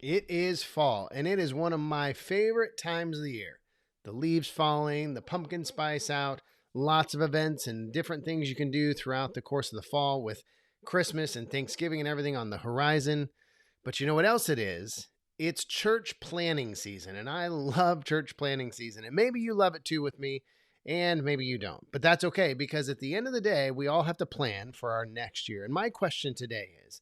It is fall, and it is one of my favorite times of the year. The leaves falling, the pumpkin spice out, lots of events and different things you can do throughout the course of the fall with Christmas and Thanksgiving and everything on the horizon. But you know what else it is? It's church planning season, and I love church planning season. And maybe you love it too with me, and maybe you don't. But that's okay because at the end of the day, we all have to plan for our next year. And my question today is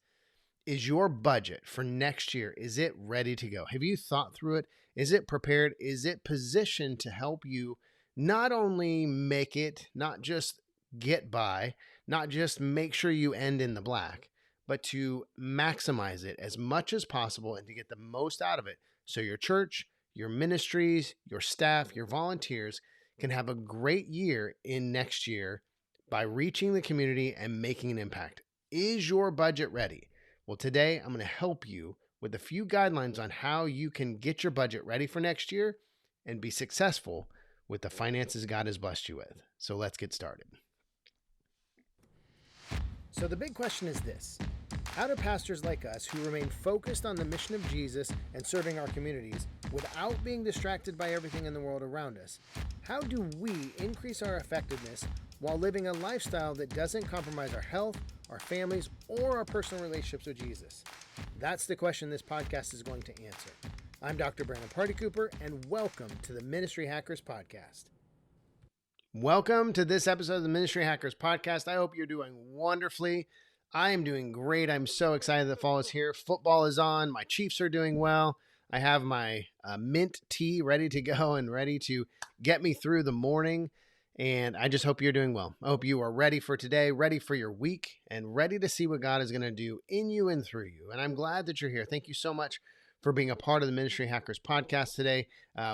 your budget for next year, is it ready to go? Have you thought through it? Is it prepared? Is it positioned to help you not only make it, not just get by, not just make sure you end in the black, but to maximize it as much as possible and to get the most out of it so your church, your ministries, your staff, your volunteers can have a great year in next year by reaching the community and making an impact? Is your budget ready? Well, today I'm going to help you with a few guidelines on how you can get your budget ready for next year and be successful with the finances God has blessed you with. So let's get started. So the big question is this: how do pastors like us who remain focused on the mission of Jesus and serving our communities without being distracted by everything in the world around us, how do we increase our effectiveness while living a lifestyle that doesn't compromise our health, our families, or our personal relationships with Jesus? That's the question this podcast is going to answer. I'm Dr. Brandon Party Cooper, and welcome to the Ministry Hackers Podcast. Welcome to this episode of the Ministry Hackers Podcast. I hope you're doing wonderfully. I am doing great. I'm so excited that fall is here. Football is on. My Chiefs are doing well. I have my mint tea ready to go and ready to get me through the morning. And I just hope you're doing well. I hope you are ready for today, ready for your week, and ready to see what God is going to do in you and through you. And I'm glad that you're here. Thank you so much for being a part of the Ministry Hackers Podcast today.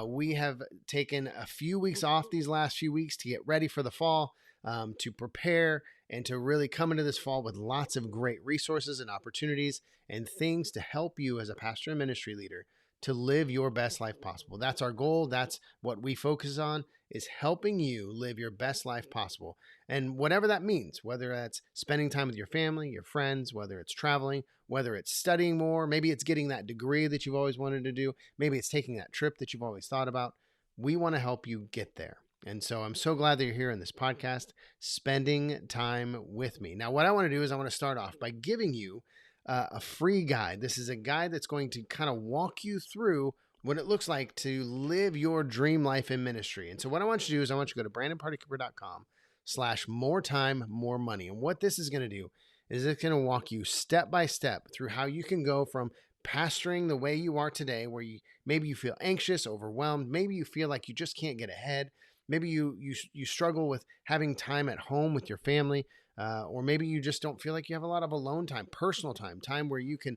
We have taken a few weeks off these last few weeks to get ready for the fall, to prepare and to really come into this fall with lots of great resources and opportunities and things to help you as a pastor and ministry leader to live your best life possible. That's our goal. That's what we focus on, is helping you live your best life possible. And whatever that means, whether that's spending time with your family, your friends, whether it's traveling, whether it's studying more, maybe it's getting that degree that you've always wanted to do, maybe it's taking that trip that you've always thought about, we want to help you get there. And so I'm so glad that you're here in this podcast, spending time with me. Now, what I want to do is I want to start off by giving you a free guide. This is a guide that's going to kind of walk you through what it looks like to live your dream life in ministry. And so what I want you to do is I want you to go to brandonpartycooper.com/more time, more money. And what this is going to do is it's going to walk you step by step through how you can go from pastoring the way you are today, where maybe you feel anxious, overwhelmed, maybe you feel like you just can't get ahead, maybe you struggle with having time at home with your family, or maybe you just don't feel like you have a lot of alone time, personal time where you can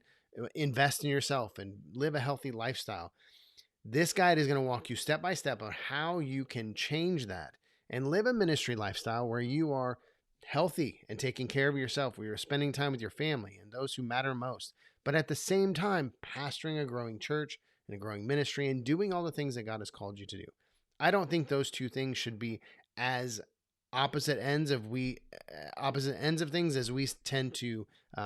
invest in yourself and live a healthy lifestyle. This guide is going to walk you step by step on how you can change that and live a ministry lifestyle where you are healthy and taking care of yourself, where you're spending time with your family and those who matter most, but at the same time, pastoring a growing church and a growing ministry and doing all the things that God has called you to do. I don't think those two things should be as opposite ends of things as we tend to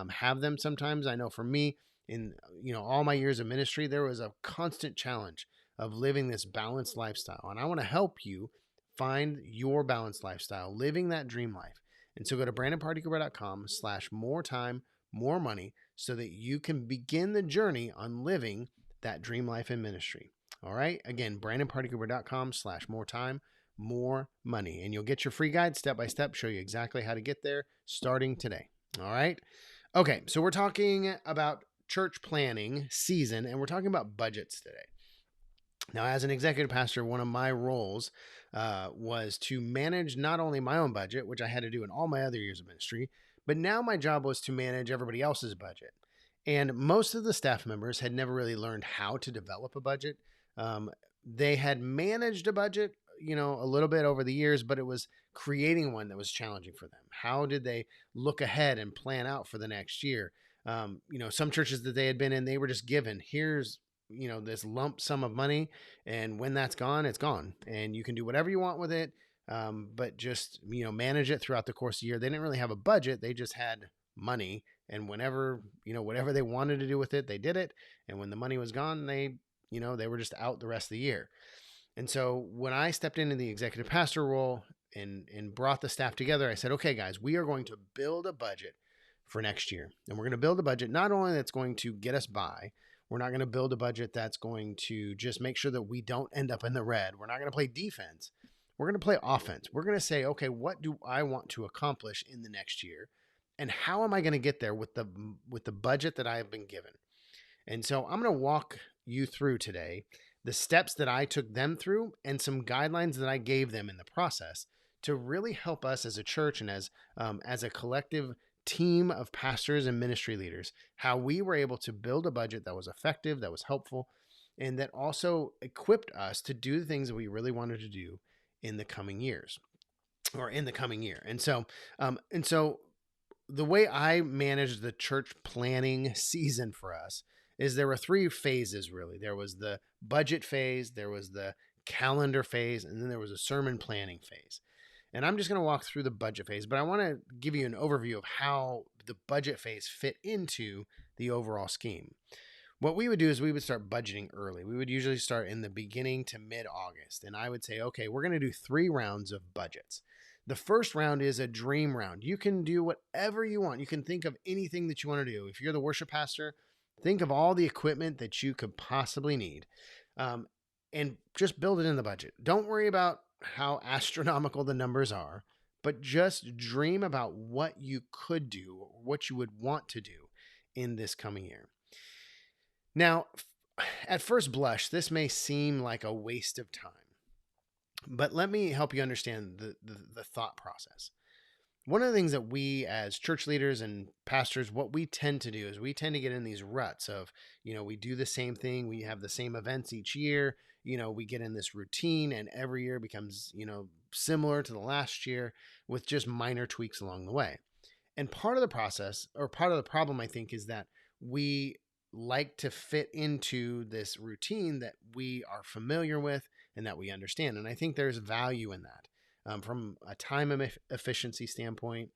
have them sometimes. I know for me, in all my years of ministry, there was a constant challenge of living this balanced lifestyle, and I want to help you find your balanced lifestyle, living that dream life. And so go to brandonpartycooper.com/more time, more money, so that you can begin the journey on living that dream life in ministry. All right. Again, brandonpartycooper.com/more time, more money. And you'll get your free guide step by step, show you exactly how to get there starting today. All right. Okay. So we're talking about church planning season, and we're talking about budgets today. Now, as an executive pastor, one of my roles was to manage not only my own budget, which I had to do in all my other years of ministry, but now my job was to manage everybody else's budget. And most of the staff members had never really learned how to develop a budget. They had managed a budget, a little bit over the years, but it was creating one that was challenging for them. How did they look ahead and plan out for the next year? Some churches that they had been in, they were just given, here's, this lump sum of money. And when that's gone, it's gone. And you can do whatever you want with it. But just, manage it throughout the course of the year. They didn't really have a budget. They just had money And whenever, whatever they wanted to do with it, they did it. And when the money was gone, they were just out the rest of the year. And so when I stepped into the executive pastor role and brought the staff together, I said, okay, guys, we are going to build a budget for next year. And we're going to build a budget not only that's going to get us by, we're not going to build a budget that's going to just make sure that we don't end up in the red. We're not going to play defense. We're going to play offense. We're going to say, okay, what do I want to accomplish in the next year? And how am I going to get there with the budget that I have been given? And so I'm going to walk you through today the steps that I took them through and some guidelines that I gave them in the process to really help us as a church and as a collective team of pastors and ministry leaders, how we were able to build a budget that was effective, that was helpful, and that also equipped us to do the things that we really wanted to do in the coming years or in the coming year. And so the way I managed the church planning season for us is there were 3 phases, really. There was the budget phase, there was the calendar phase, and then there was a sermon planning phase. And I'm just going to walk through the budget phase, but I want to give you an overview of how the budget phase fit into the overall scheme. What we would do is we would start budgeting early. We would usually start in the beginning to mid-August. And I would say, okay, we're going to do 3 rounds of budgets. The first round is a dream round. You can do whatever you want. You can think of anything that you want to do. If you're the worship pastor, think of all the equipment that you could possibly need, and just build it in the budget. Don't worry about how astronomical the numbers are, but just dream about what you could do, or what you would want to do in this coming year. Now, at first blush, this may seem like a waste of time, but let me help you understand the thought process. One of the things that we as church leaders and pastors, what we tend to do is we tend to get in these ruts of, we do the same thing. We have the same events each year. We get in this routine and every year becomes, similar to the last year with just minor tweaks along the way. And part of the process or part of the problem, I think, is that we like to fit into this routine that we are familiar with and that we understand. And I think there's value in that. From a time efficiency standpoint,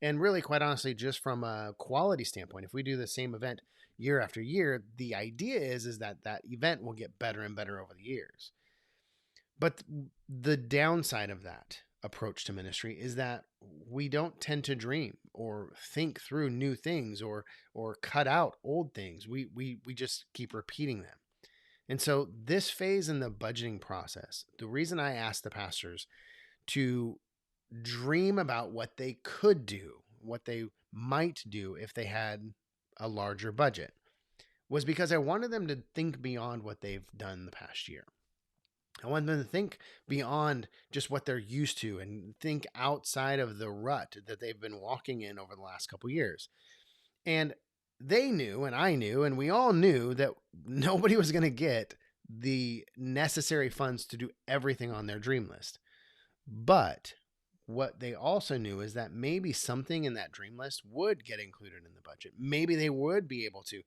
and really, quite honestly, just from a quality standpoint. If we do the same event year after year, the idea is that event will get better and better over the years. But the downside of that approach to ministry is that we don't tend to dream or think through new things or cut out old things. We just keep repeating them. And so this phase in the budgeting process, the reason I asked the pastors to dream about what they could do, what they might do if they had a larger budget, was because I wanted them to think beyond what they've done the past year. I wanted them to think beyond just what they're used to and think outside of the rut that they've been walking in over the last couple of years. And they knew, and I knew, and we all knew that nobody was going to get the necessary funds to do everything on their dream list. But what they also knew is that maybe something in that dream list would get included in the budget. Maybe they would be able to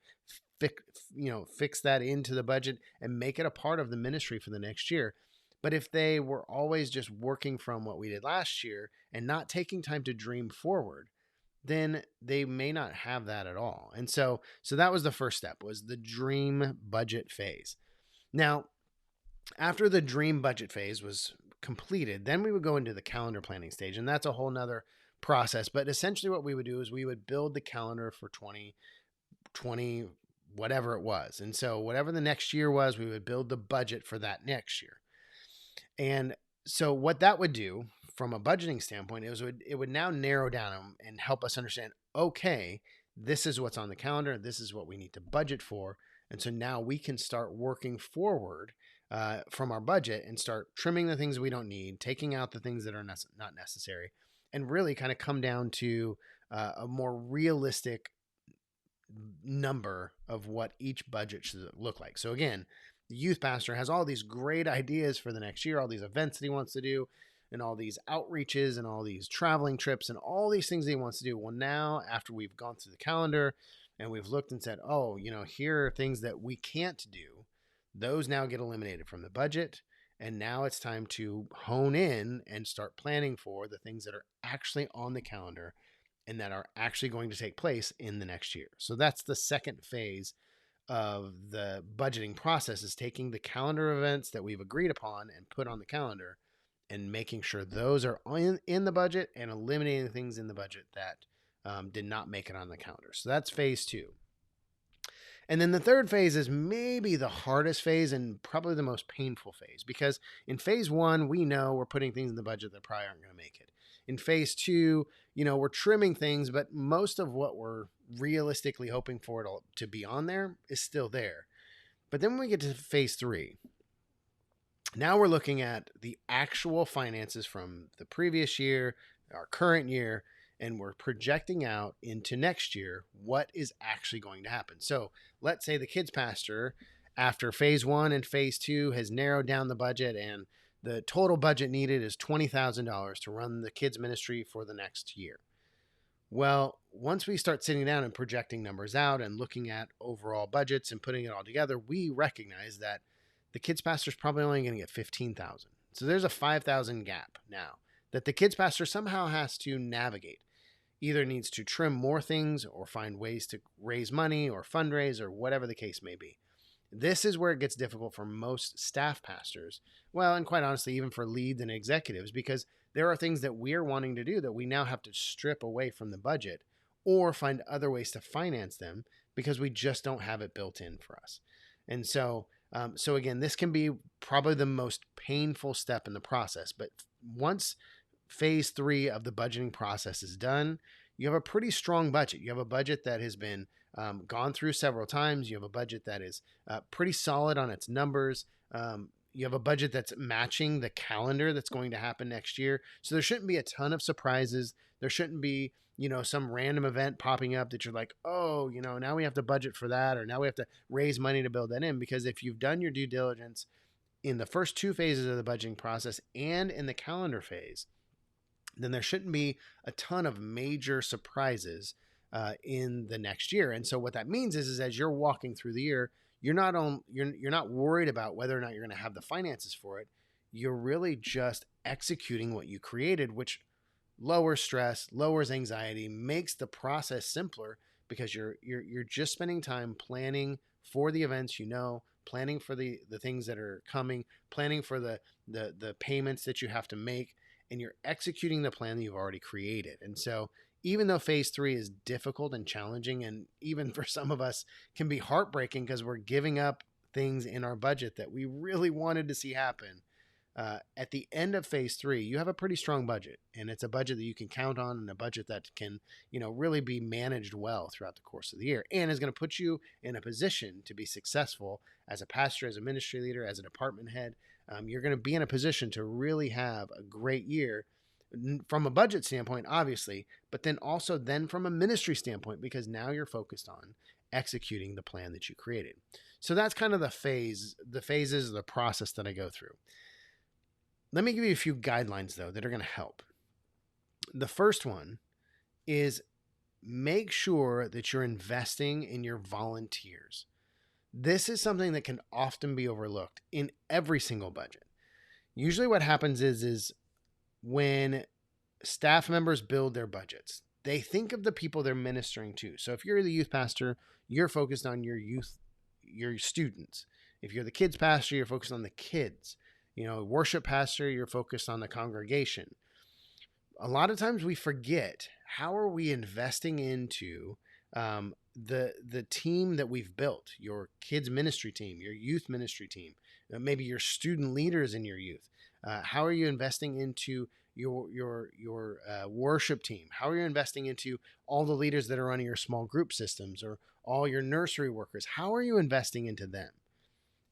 fix that into the budget and make it a part of the ministry for the next year. But if they were always just working from what we did last year and not taking time to dream forward, then they may not have that at all. And so that was the first step, was the dream budget phase. Now, after the dream budget phase was completed, then we would go into the calendar planning stage, and that's a whole nother process. But essentially what we would do is we would build the calendar for 2020, whatever it was. And so whatever the next year was, we would build the budget for that next year. And so what that would do from a budgeting standpoint is it would now narrow down and help us understand, okay, this is what's on the calendar. This is what we need to budget for. And so now we can start working forward from our budget and start trimming the things we don't need, taking out the things that are not necessary, and really kind of come down to a more realistic number of what each budget should look like. So again, the youth pastor has all these great ideas for the next year, all these events that he wants to do, and all these outreaches and all these traveling trips and all these things that he wants to do. Well, now after we've gone through the calendar and we've looked and said, oh, here are things that we can't do, those now get eliminated from the budget. And now it's time to hone in and start planning for the things that are actually on the calendar and that are actually going to take place in the next year. So that's the second phase of the budgeting process, is taking the calendar events that we've agreed upon and put on the calendar and making sure those are in the budget and eliminating things in the budget that did not make it on the calendar. So that's phase 2. And then the third phase is maybe the hardest phase and probably the most painful phase, because in phase 1, we know we're putting things in the budget that probably aren't going to make it. In phase 2, we're trimming things, but most of what we're realistically hoping for it to be on there is still there. But then when we get to phase 3, now we're looking at the actual finances from the previous year, our current year, and we're projecting out into next year what is actually going to happen. So let's say the kids pastor, after phase 1 and phase 2, has narrowed down the budget, and the total budget needed is $20,000 to run the kids ministry for the next year. Well, once we start sitting down and projecting numbers out and looking at overall budgets and putting it all together, we recognize that the kids pastor is probably only going to get $15,000. So there's a $5,000 gap now that the kids pastor somehow has to navigate. Either needs to trim more things or find ways to raise money or fundraise or whatever the case may be. This is where it gets difficult for most staff pastors. Well, and quite honestly, even for leads and executives, because there are things that we're wanting to do that we now have to strip away from the budget or find other ways to finance them because we just don't have it built in for us. And so again, this can be probably the most painful step in the process. But once phase 3 of the budgeting process is done, you have a pretty strong budget. You have a budget that has been gone through several times. You have a budget that is pretty solid on its numbers. You have a budget that's matching the calendar that's going to happen next year. So there shouldn't be a ton of surprises. There shouldn't be, some random event popping up that you're like, oh, now we have to budget for that, or now we have to raise money to build that in. Because if you've done your due diligence in the first 2 phases of the budgeting process and in the calendar phase, then there shouldn't be a ton of major surprises in the next year. And so what that means is as you're walking through the year, you're not worried about whether or not you're going to have the finances for it. You're really just executing what you created, which lowers stress, lowers anxiety, makes the process simpler, because you're just spending time planning for the events, planning for the things that are coming, planning for the payments that you have to make, and you're executing the plan that you've already created. And so even though phase 3 is difficult and challenging, and even for some of us can be heartbreaking because we're giving up things in our budget that we really wanted to see happen, at the end of phase 3, you have a pretty strong budget, and it's a budget that you can count on, and a budget that can, really be managed well throughout the course of the year, and is going to put you in a position to be successful as a pastor, as a ministry leader, as a department head. You're going to be in a position to really have a great year from a budget standpoint, obviously, but then also from a ministry standpoint, because now you're focused on executing the plan that you created. So that's kind of the phases of the process that I go through. Let me give you a few guidelines, though, that are going to help. The first one is make sure that you're investing in your volunteers. This is something that can often be overlooked in every single budget. Usually what happens is when staff members build their budgets, they think of the people they're ministering to. So if you're the youth pastor, you're focused on your youth, your students. If you're the kids pastor, you're focused on the kids. Worship pastor, you're focused on the congregation. A lot of times we forget, how are we investing into the team that we've built, your kids ministry team, your youth ministry team, maybe your student leaders in your youth. How are you investing into your worship team? How are you investing into all the leaders that are running your small group systems, or all your nursery workers? How are you investing into them?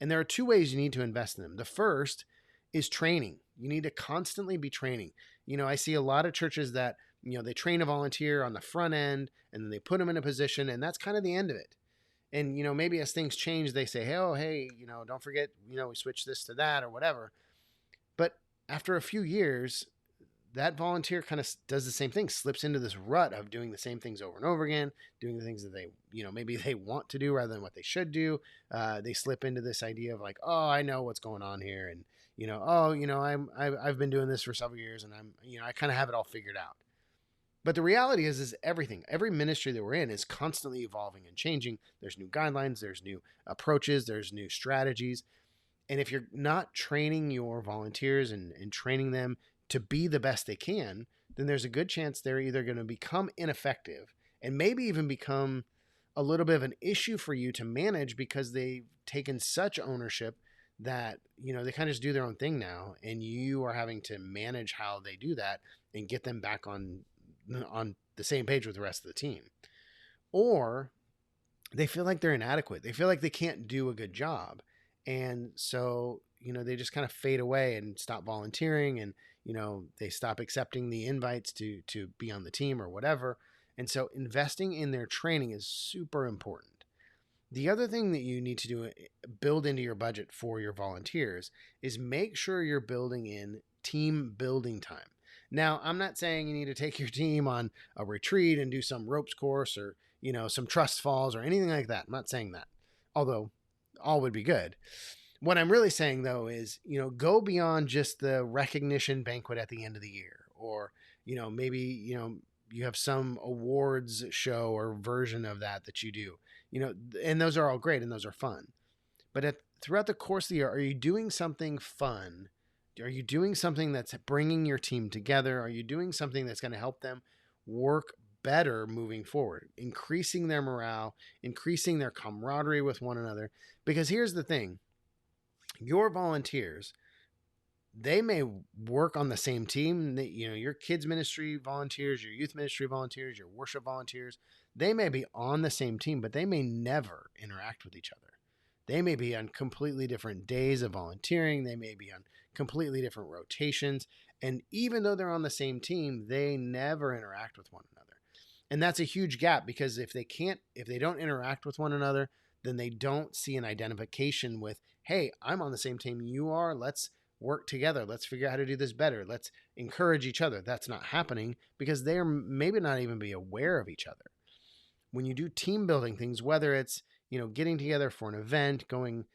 And there are 2 ways you need to invest in them. The first is training. You need to constantly be training. I see a lot of churches that, they train a volunteer on the front end, and then they put them in a position, and that's kind of the end of it. And, maybe as things change, they say, hey, don't forget, we switch this to that or whatever. But after a few years, that volunteer kind of does the same thing, slips into this rut of doing the same things over and over again, doing the things that they, maybe they want to do rather than what they should do. They slip into this idea of like, oh, I know what's going on here. And, I've been doing this for several years, and I kind of have it all figured out. But the reality is every ministry that we're in is constantly evolving and changing. There's new guidelines, there's new approaches, there's new strategies. And if you're not training your volunteers and training them to be the best they can, then there's a good chance they're either going to become ineffective and maybe even become a little bit of an issue for you to manage because they've taken such ownership that, they kind of just do their own thing now, and you are having to manage how they do that and get them back on the same page with the rest of the team. Or they feel like they're inadequate. They feel like they can't do a good job. And so, they just kind of fade away and stop volunteering, and, they stop accepting the invites to be on the team or whatever. And so investing in their training is super important. The other thing that you need to do, build into your budget for your volunteers, is make sure you're building in team building time. Now, I'm not saying you need to take your team on a retreat and do some ropes course or, some trust falls or anything like that. I'm not saying that, although all would be good. What I'm really saying, though, is, go beyond just the recognition banquet at the end of the year, or, maybe, you have some awards show or version of that you do, and those are all great and those are fun. But throughout the course of the year, are you doing something fun? Are you doing something that's bringing your team together? Are you doing something that's going to help them work better moving forward, increasing their morale, increasing their camaraderie with one another? Because here's the thing, your volunteers, they may work on the same team that, your kids ministry volunteers, your youth ministry volunteers, your worship volunteers, they may be on the same team, but they may never interact with each other. They may be on completely different days of volunteering. They may be on completely different rotations. And even though they're on the same team, they never interact with one another. And that's a huge gap, because if they don't interact with one another, then they don't see an identification with, hey, I'm on the same team you are. Let's work together. Let's figure out how to do this better. Let's encourage each other. That's not happening because they are maybe not even be aware of each other. When you do team building things, whether it's, getting together for an event, going,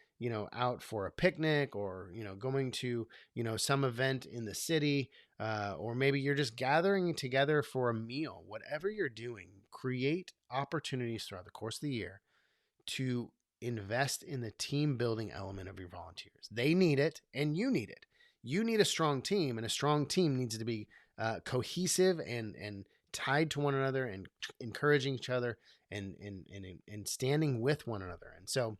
out for a picnic, or, going to, some event in the city, or maybe you're just gathering together for a meal, whatever you're doing, create opportunities throughout the course of the year to invest in the team building element of your volunteers. They need it and you need it. You need a strong team, and a strong team needs to be cohesive and tied to one another and encouraging each other and standing with one another. And so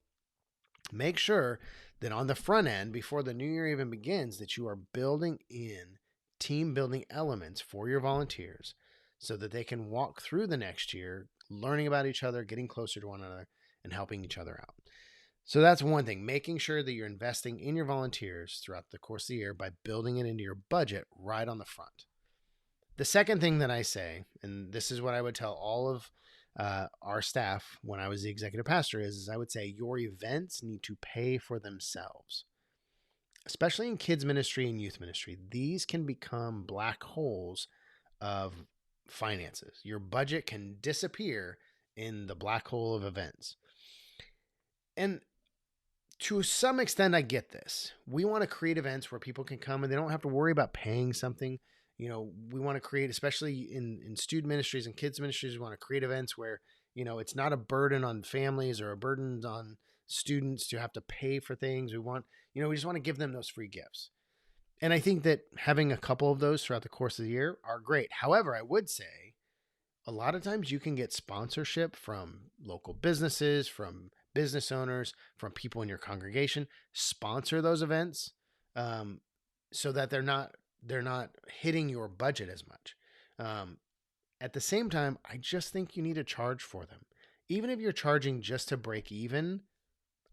make sure that on the front end, before the new year even begins, that you are building in team building elements for your volunteers so that they can walk through the next year learning about each other, getting closer to one another, and helping each other out. So that's one thing, making sure that you're investing in your volunteers throughout the course of the year by building it into your budget right on the front. The second thing that I say, and this is what I would tell all of our staff when I was the executive pastor, is I would say your events need to pay for themselves. Especially in kids ministry and youth ministry, these can become black holes of finances. Your budget can disappear in the black hole of events. And to some extent, I get this. We want to create events where people can come and they don't have to worry about paying something. We want to create, especially in student ministries and kids ministries, we want to create events where, it's not a burden on families or a burden on students to have to pay for things. We just want to give them those free gifts. And I think that having a couple of those throughout the course of the year are great. However, I would say a lot of times you can get sponsorship from local businesses, from business owners, from people in your congregation. Sponsor those events so that they're not hitting your budget as much. At the same time, I just think you need to charge for them. Even if you're charging just to break even,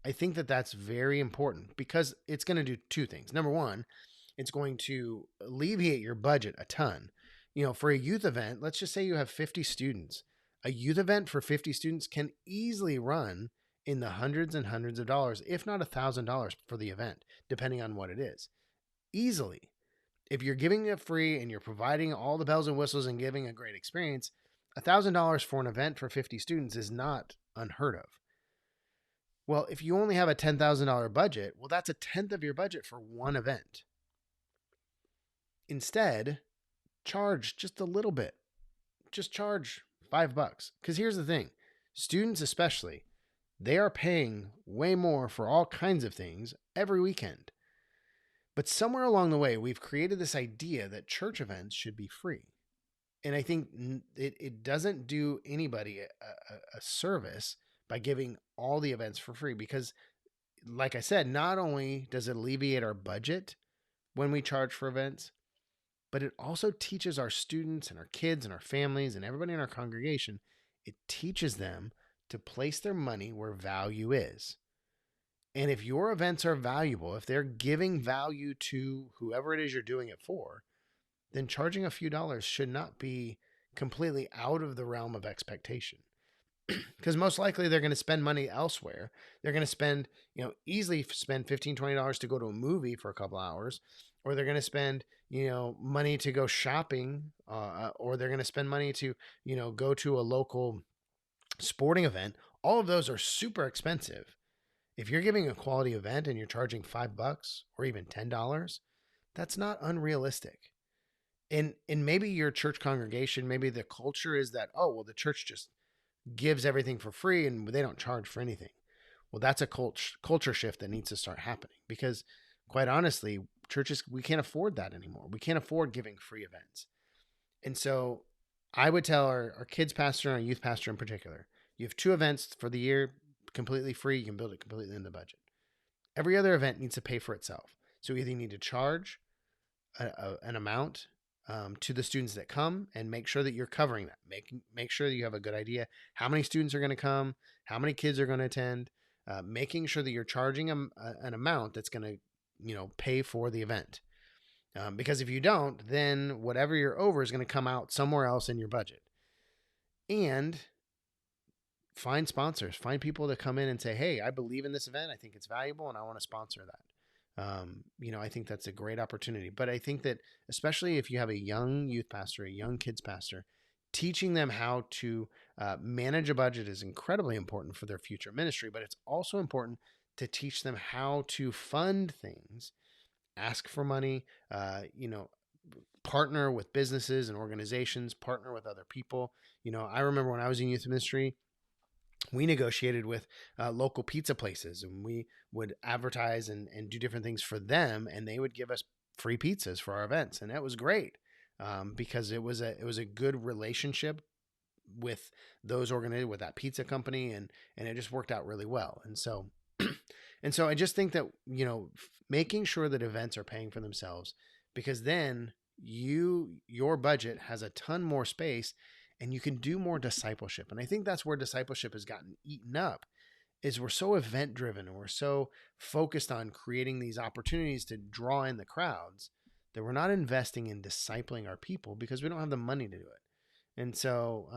I think that that's very important, because it's going to do two things. Number one, it's going to alleviate your budget a ton. For a youth event, let's just say you have 50 students. A youth event for 50 students can easily run in the hundreds and hundreds of dollars, if not $1,000 for the event, depending on what it is. Easily. If you're giving it free and you're providing all the bells and whistles and giving a great experience, $1,000 for an event for 50 students is not unheard of. Well, if you only have a $10,000 budget, well, that's a tenth of your budget for one event. Instead, charge just a little bit. just charge $5. Because here's the thing, students especially, they are paying way more for all kinds of things every weekend. But somewhere along the way, we've created this idea that church events should be free. And I think it doesn't do anybody a service by giving all the events for free, because, like I said, not only does it alleviate our budget when we charge for events, but it also teaches our students and our kids and our families and everybody in our congregation, it teaches them to place their money where value is. And if your events are valuable, if they're giving value to whoever it is you're doing it for, then charging a few dollars should not be completely out of the realm of expectation. Because most likely they're going to spend money elsewhere. They're going to spend, easily spend $15, $20 to go to a movie for a couple hours, or they're going to spend, money to go shopping, or they're going to spend money to, go to a local sporting event. All of those are super expensive. If you're giving a quality event and you're charging $5 or even $10, that's not unrealistic. And maybe your church congregation, maybe the culture is that, oh, well, the church just gives everything for free and they don't charge for anything. Well, that's a culture shift that needs to start happening, because quite honestly, churches, we can't afford that anymore. We can't afford giving free events. And so I would tell our kids pastor and our youth pastor in particular, you have 2 events for the year, completely free. You can build it completely in the budget. Every other event needs to pay for itself. So either you need to charge an amount to the students that come and make sure that you're covering that. Make sure that you have a good idea how many students are going to come, how many kids are going to attend, making sure that you're charging them an amount that's going to, pay for the event. Because if you don't, then whatever you're over is going to come out somewhere else in your budget. And find sponsors, find people that come in and say, hey, I believe in this event. I think it's valuable and I want to sponsor that. I think that's a great opportunity. But I think that especially if you have a young youth pastor, a young kids pastor, teaching them how to manage a budget is incredibly important for their future ministry. But it's also important to teach them how to fund things, ask for money, partner with businesses and organizations, partner with other people. I remember when I was in youth ministry, we negotiated with local pizza places, and we would advertise and do different things for them, and they would give us free pizzas for our events. And that was great because it was a good relationship with those organized with that pizza company, and it just worked out really well. And so I just think that, making sure that events are paying for themselves, because then your budget has a ton more space and you can do more discipleship. And I think that's where discipleship has gotten eaten up, is we're so event driven and we're so focused on creating these opportunities to draw in the crowds that we're not investing in discipling our people because we don't have the money to do it. And so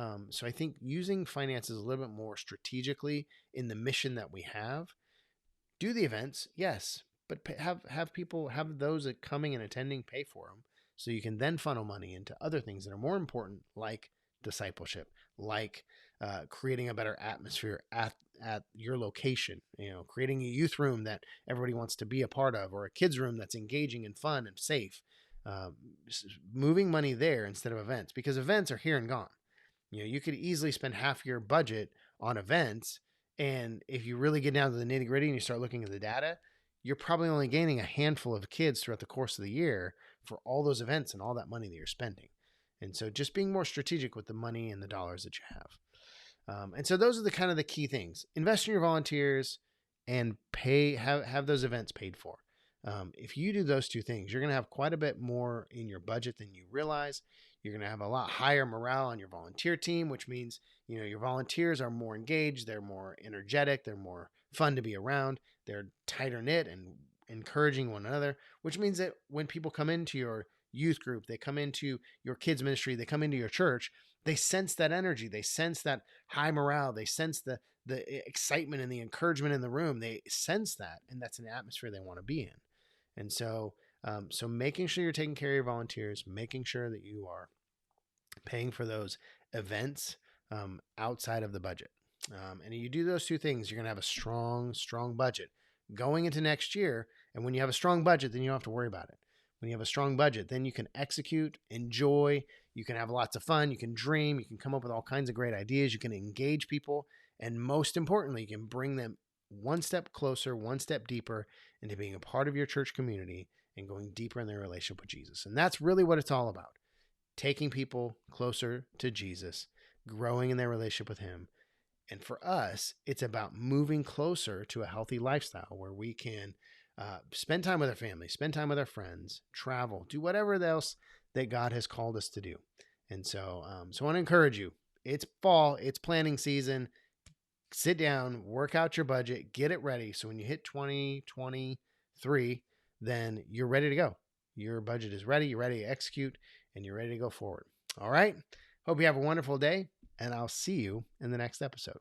I think using finances a little bit more strategically in the mission that we have, do the events, yes, but have those that coming and attending pay for them, so you can then funnel money into other things that are more important, like discipleship, like creating a better atmosphere at your location, creating a youth room that everybody wants to be a part of, or a kids room that's engaging and fun and safe. Moving money there instead of events, because events are here and gone. You could easily spend half your budget on events, and if you really get down to the nitty gritty and you start looking at the data, you're probably only gaining a handful of kids throughout the course of the year for all those events and all that money that you're spending. And so just being more strategic with the money and the dollars that you have. And so those are the kind of the key things. Invest in your volunteers and have those events paid for. If you do those 2 things, you're going to have quite a bit more in your budget than you realize. You're going to have a lot higher morale on your volunteer team, which means, your volunteers are more engaged. They're more energetic. They're more fun to be around. They're tighter knit and encouraging one another, which means that when people come into your youth group, they come into your kids ministry, they come into your church, they sense that energy, they sense that high morale, they sense the excitement and the encouragement in the room. They sense that, and that's an atmosphere they want to be in. And so making sure you're taking care of your volunteers, making sure that you are paying for those events outside of the budget. And you do those 2 things, you're going to have a strong budget going into next year. And when you have a strong budget, then you don't have to worry about it. When you have a strong budget, then you can execute, enjoy, You can have lots of fun. You can dream. You can come up with all kinds of great ideas. You can engage people. And most importantly, you can bring them one step closer, one step deeper into being a part of your church community and going deeper in their relationship with Jesus. And that's really what it's all about. Taking people closer to Jesus, growing in their relationship with him. And for us, it's about moving closer to a healthy lifestyle where we can spend time with our family, spend time with our friends, travel, do whatever else that God has called us to do. And so I want to encourage you. It's fall, it's planning season. Sit down, work out your budget, get it ready. So when you hit 2023, then you're ready to go. Your budget is ready, you're ready to execute, and you're ready to go forward. All right. Hope you have a wonderful day, and I'll see you in the next episode.